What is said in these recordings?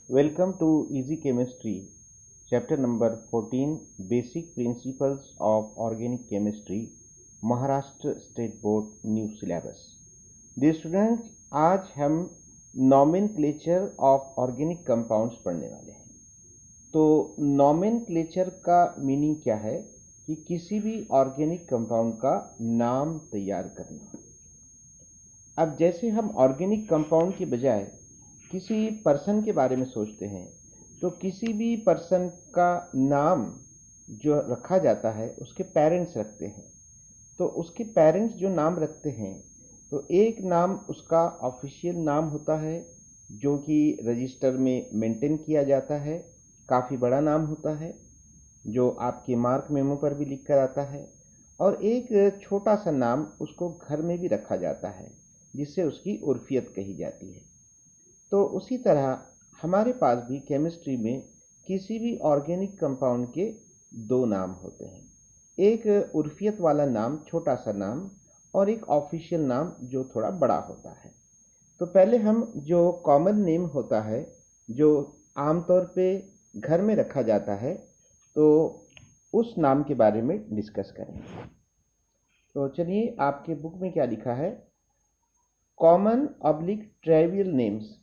Welcome to Easy Chemistry, chapter number 14, Basic Principles of Organic Chemistry, Maharashtra state board new syllabus. Dear students, आज हम nomenclature of organic compounds पढ़ने वाले हैं। तो nomenclature का meaning क्या है कि किसी भी ऑर्गेनिक कंपाउंड का नाम तैयार करना। अब जैसे हम ऑर्गेनिक कंपाउंड के बजाय किसी पर्सन के बारे में सोचते हैं, तो किसी भी पर्सन का नाम जो रखा जाता है उसके पेरेंट्स रखते हैं। तो उसके पेरेंट्स जो नाम रखते हैं, तो एक नाम उसका ऑफिशियल नाम होता है जो कि रजिस्टर में मेंटेन किया जाता है, काफ़ी बड़ा नाम होता है जो आपके मार्क मेमो पर भी लिख कर आता है। और एक छोटा सा नाम उसको घर में भी रखा जाता है जिससे उसकी उर्फियत कही जाती है। तो उसी तरह हमारे पास भी केमिस्ट्री में किसी भी ऑर्गेनिक कंपाउंड के दो नाम होते हैं, एक उर्फियत वाला नाम, छोटा सा नाम, और एक ऑफिशियल नाम जो थोड़ा बड़ा होता है। तो पहले हम जो कॉमन नेम होता है जो आमतौर पे घर में रखा जाता है, तो उस नाम के बारे में डिस्कस करेंगे। तो चलिए, आपके बुक में क्या लिखा है? Common oblique trivial names.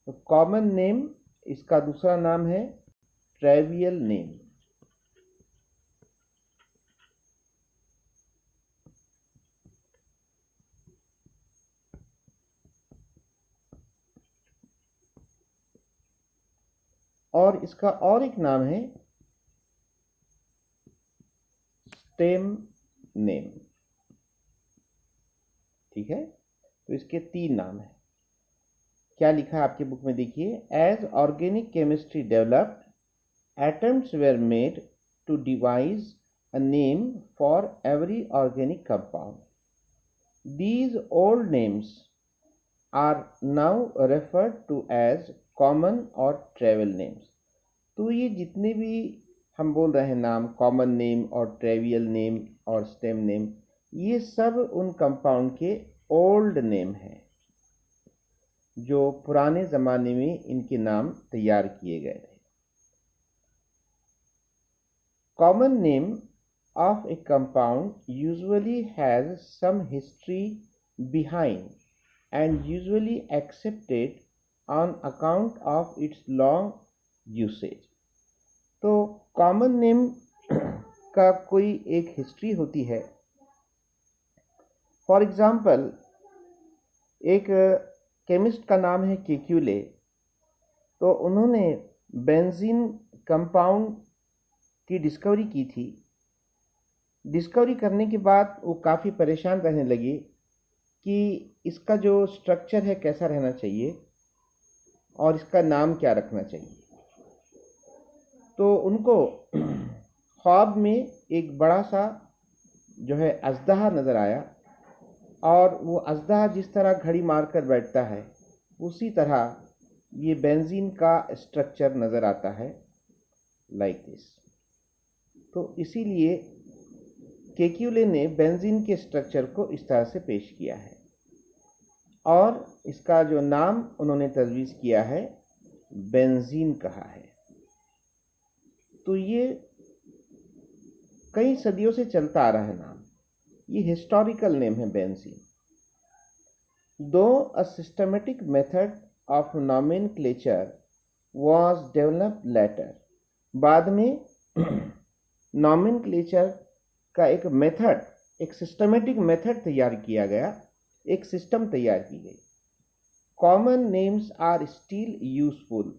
तो कॉमन नेम, इसका दूसरा नाम है ट्राइवियल नेम। और इसका और एक नाम है स्टेम नेम। ठीक है, तो इसके तीन नाम हैं। क्या लिखा है आपके बुक में? देखिए, as organic chemistry developed, attempts were made to devise a name for every organic compound. These old names are now referred to as common or trivial names. तो ये जितने भी हम बोल रहे हैं नाम, कॉमन नेम और ट्रेवियल नेम और स्टेम नेम, ये सब उन कंपाउंड के ओल्ड नेम हैं जो पुराने ज़माने में इनके नाम तैयार किए गए थे। Common name of a compound usually has some history behind and usually accepted on account of its long usage. तो कॉमन नेम का कोई एक हिस्ट्री होती है। फॉर एग्जाम्पल, एक केमिस्ट का नाम है केक्यूले। तो उन्होंने बेंजीन कंपाउंड की डिस्कवरी की थी। डिस्कवरी करने के बाद वो काफ़ी परेशान रहने लगे कि इसका जो स्ट्रक्चर है कैसा रहना चाहिए और इसका नाम क्या रखना चाहिए। तो उनको ख्वाब में एक बड़ा सा जो है अजदहा नज़र आया, और वो अजदहा जिस तरह घड़ी मारकर बैठता है उसी तरह ये बेंजीन का स्ट्रक्चर नज़र आता है, लाइक दिस। तो इसीलिए केक्यूले ने बेंजीन के स्ट्रक्चर को इस तरह से पेश किया है और इसका जो नाम उन्होंने तजवीज़ किया है, बेंजीन कहा है। तो ये कई सदियों से चलता आ रहा है नाम, ये हिस्टोरिकल नेम है benzene. Though a systematic method of nomenclature was developed later, बाद में नॉमेनक्लेचर का एक मेथड, एक सिस्टमेटिक मेथड तैयार किया गया, एक सिस्टम तैयार की गई। Common names are still useful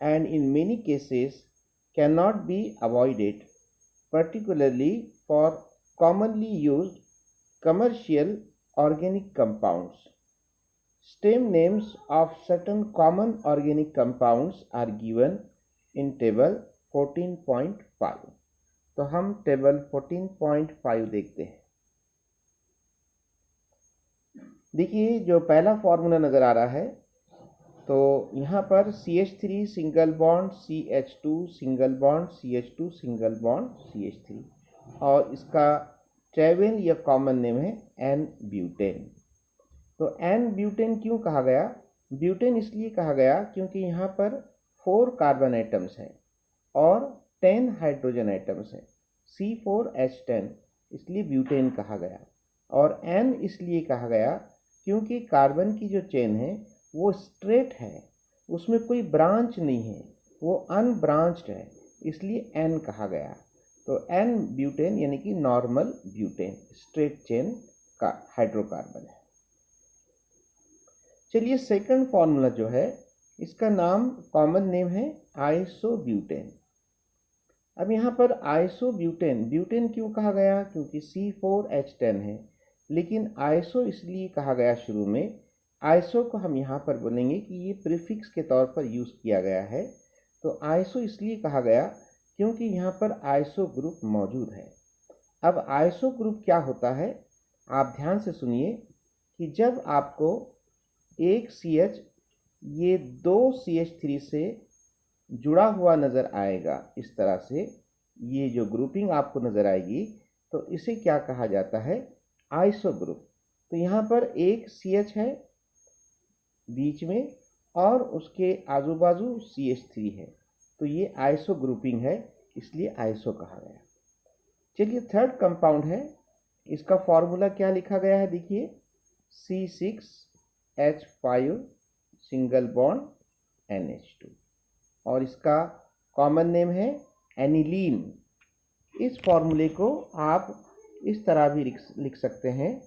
and in many cases cannot be avoided, particularly for commonly used commercial organic compounds. Stem names of certain common organic compounds are given in table 14.5. तो हम table 14.5 देखते हैं। देखिए, जो पहला formula नज़र आ रहा है, तो यहाँ पर CH3 single bond CH2 single bond CH2 single bond CH3, और इसका ट्रेवेल या कॉमन नेम है एन ब्यूटेन। तो एन ब्यूटेन क्यों कहा गया? ब्यूटेन इसलिए कहा गया क्योंकि यहाँ पर 4 कार्बन एटम्स हैं और 10 हाइड्रोजन एटम्स हैं। C4H10 इसलिए ब्यूटेन कहा गया, और N इसलिए कहा गया क्योंकि कार्बन की जो चेन है वो स्ट्रेट है, उसमें कोई ब्रांच नहीं है, वो अनब्रांच्ड है, इसलिए N कहा गया। तो N ब्यूटेन यानी कि नॉर्मल ब्यूटेन, स्ट्रेट चेन का हाइड्रोकार्बन है। चलिए सेकंड फॉर्मूला जो है इसका नाम, कॉमन नेम है आइसोब्यूटेन। अब यहाँ पर आइसोब्यूटेन, ब्यूटेन क्यों कहा गया? क्योंकि C4H10 है, लेकिन आइसो इसलिए कहा गया शुरू में। आइसो को हम यहाँ पर बोलेंगे कि ये प्रीफिक्स के तौर पर यूज़ किया गया है। तो आइसो इसलिए कहा गया क्योंकि यहाँ पर आइसो ग्रुप मौजूद है। अब आइसो ग्रुप क्या होता है, आप ध्यान से सुनिए कि जब आपको एक CH ये 2 CH3 से जुड़ा हुआ नज़र आएगा, इस तरह से ये जो ग्रुपिंग आपको नज़र आएगी, तो इसे क्या कहा जाता है? Iso group. तो यहाँ पर एक CH है बीच में और उसके आजू बाजू CH3 है, तो ये आइसो ग्रुपिंग है, इसलिए आइसो कहा गया। चलिए थर्ड कंपाउंड है, इसका फॉर्मूला क्या लिखा गया है देखिए, C6H5 सिंगल बॉन्ड NH2, और इसका कॉमन नेम है एनिलीन। इस फॉर्मूले को आप इस तरह भी लिख सकते हैं,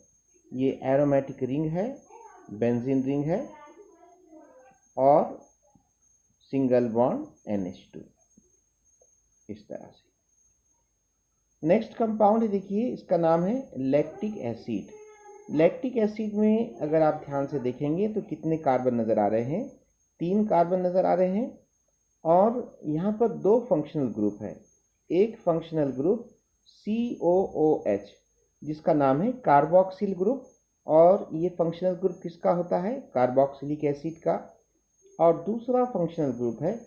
ये एरोमेटिक रिंग है, बेंजीन रिंग है और सिंगल बॉन्ड NH2, इस तरह से। नेक्स्ट कंपाउंड देखिए, इसका नाम है लैक्टिक एसिड। लैक्टिक एसिड में अगर आप ध्यान से देखेंगे तो कितने कार्बन नज़र आ रहे हैं? 3 कार्बन नज़र आ रहे हैं, और यहाँ पर 2 फंक्शनल ग्रुप है। एक फंक्शनल ग्रुप COOH जिसका नाम है कार्बोक्सिल ग्रुप, और ये फंक्शनल ग्रुप किसका होता है? कार्बोक्सिलिक एसिड का। और दूसरा फंक्शनल ग्रुप है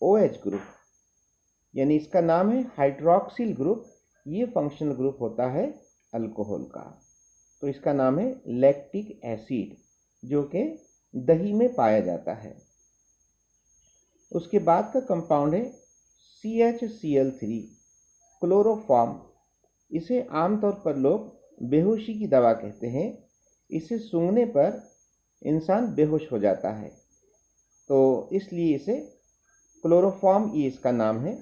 OH ग्रुप, यानी इसका नाम है हाइड्रोक्सिल ग्रुप, ये फंक्शनल ग्रुप होता है अल्कोहल का। तो इसका नाम है लैक्टिक एसिड, जो कि दही में पाया जाता है। उसके बाद का कंपाउंड है CHCl3 क्लोरोफॉर्म। इसे आमतौर पर लोग बेहोशी की दवा कहते हैं। इसे सूंघने पर इंसान बेहोश हो जाता है, तो इसलिए इसे क्लोरोफॉर्म, ये इसका नाम है।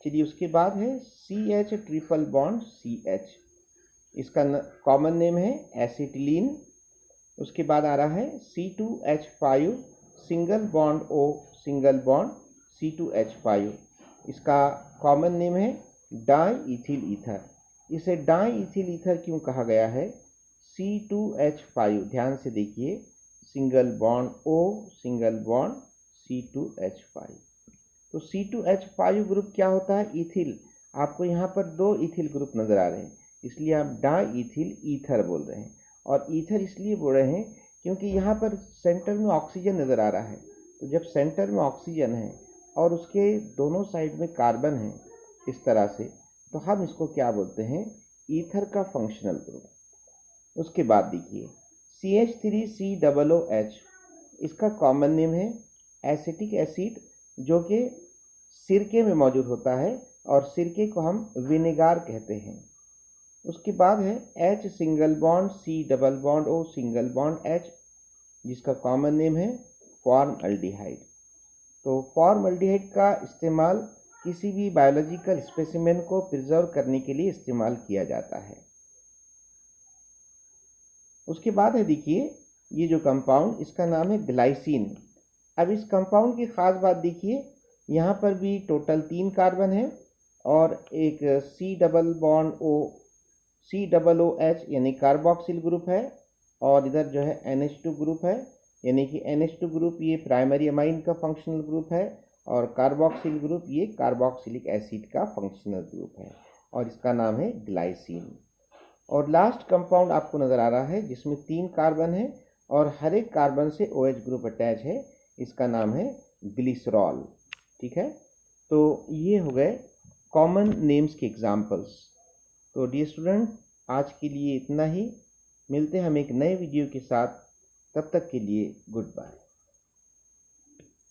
चलिए उसके बाद है CH ट्रिपल बॉन्ड CH, इसका कॉमन नेम है एसिटिलीन। उसके बाद आ रहा है C2H5 single bond O single bond C2H5, इसका कॉमन नेम है डाईइथिल ईथर। इसे डाईइथिल ईथर क्यों कहा गया है? C2H5, ध्यान से देखिए, single bond O single bond C2H5। तो C2H5 ग्रुप क्या होता है? इथिल। आपको यहाँ पर 2 इथिल ग्रुप नज़र आ रहे हैं, इसलिए आप डाईइथिल ईथर बोल रहे हैं। और ईथर इसलिए बोल रहे हैं क्योंकि यहाँ पर सेंटर में ऑक्सीजन नज़र आ रहा है। तो जब सेंटर में ऑक्सीजन है और उसके दोनों साइड में कार्बन है इस तरह से, तो हम इसको क्या बोलते हैं? ईथर का फंक्शनल ग्रुप। उसके बाद देखिए CH3COOH, इसका कॉमन नेम है एसिटिक एसिड, जो कि सिरके में मौजूद होता है, और सिरके को हम विनेगार कहते हैं। उसके बाद है H single bond C double bond O single bond H, जिसका कॉमन नेम है फॉर्मल्डिहाइड। तो फॉर्मल्डिहाइड का इस्तेमाल किसी भी बायोलॉजिकल स्पेसिमेन को प्रिजर्व करने के लिए इस्तेमाल किया जाता है। उसके बाद है देखिए ये जो कंपाउंड, इसका नाम है ग्लाइसिन। अब इस कंपाउंड की ख़ास बात देखिए, यहाँ पर भी टोटल 3 कार्बन है और एक C double bond O COOH यानी कार्बोक्सिल ग्रुप है, और इधर जो है NH2 ग्रुप है, यानी कि NH2 ग्रुप ये प्राइमरी अमाइन का फंक्शनल ग्रुप है, और कार्बोक्सिल ग्रुप ये कार्बोक्सिलिक एसिड का फंक्शनल ग्रुप है, और इसका नाम है ग्लाइसिन। और लास्ट कंपाउंड आपको नज़र आ रहा है जिसमें 3 कार्बन है और हर एक कार्बन से OH ग्रुप अटैच है, इसका नाम है ग्लिसरॉल। ठीक है, तो ये हो गए कॉमन नेम्स के एग्जाम्पल्स। तो डियर स्टूडेंट, आज के लिए इतना ही। मिलते हैं हम एक नए वीडियो के साथ, तब तक के लिए गुड बाय।